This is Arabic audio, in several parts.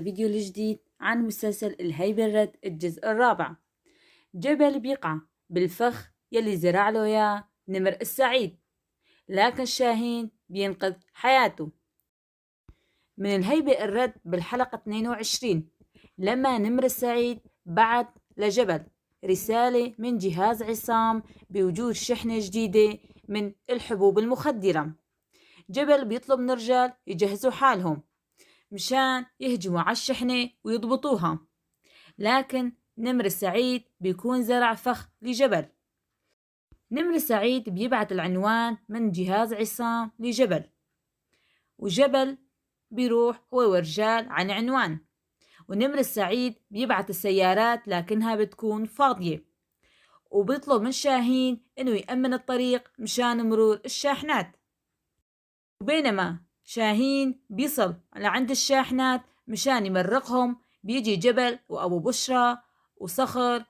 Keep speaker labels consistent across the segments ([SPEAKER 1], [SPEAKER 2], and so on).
[SPEAKER 1] الفيديو الجديد عن مسلسل الهيبة الرد الجزء الرابع. جبل بيقع بالفخ يلي زرع له يا نمر السعيد، لكن شاهين بينقذ حياته. من الهيبة الرد بالحلقة 22، لما نمر السعيد بعت لجبل رسالة من جهاز عصام بوجود شحنة جديدة من الحبوب المخدرة. جبل بيطلب من الرجال يجهزوا حالهم مشان يهجموا على الشحنة ويضبطوها، لكن نمر السعيد بيكون زرع فخ لجبل. نمر السعيد بيبعت العنوان من جهاز عصام لجبل، وجبل بيروح هو ورجال عن عنوان، ونمر السعيد بيبعت السيارات لكنها بتكون فاضية، وبيطلب من شاهين إنه يأمن الطريق مشان مرور الشاحنات. وبينما شاهين بيصل لعند الشاحنات مشان يمرقهم، بيجي جبل وأبو بشرى وصخر،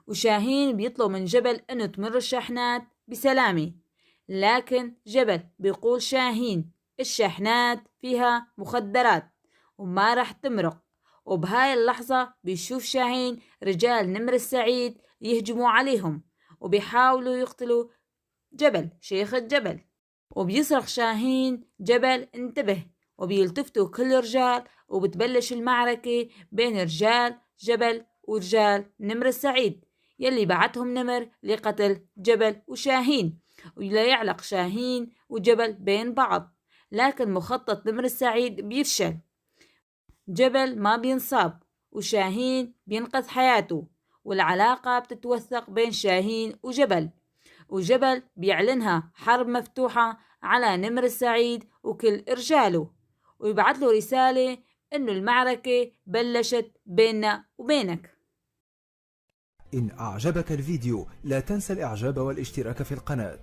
[SPEAKER 1] وشاهين بيطلب من جبل إنه تمر الشاحنات بسلامة، لكن جبل بيقول شاهين الشاحنات فيها مخدرات وما رح تمرق. وبهاي اللحظة بيشوف شاهين رجال نمر السعيد يهجموا عليهم وبيحاولوا يقتلوا جبل شيخ الجبل. وبيصرخ شاهين جبل انتبه، وبيلتفتوا كل الرجال، وبتبلش المعركة بين رجال جبل ورجال نمر السعيد يلي بعتهم نمر لقتل جبل وشاهين، ولا يعلق شاهين وجبل بين بعض. لكن مخطط نمر السعيد بيفشل، جبل ما بينصاب وشاهين بينقذ حياته، والعلاقة بتتوثق بين شاهين وجبل بيعلنها حرب مفتوحة على نمر السعيد وكل رجاله، ويبعث له رسالة إنه المعركة بلشت بيننا وبينك.
[SPEAKER 2] إن أعجبك الفيديو لا تنسى الإعجاب والاشتراك في القناة.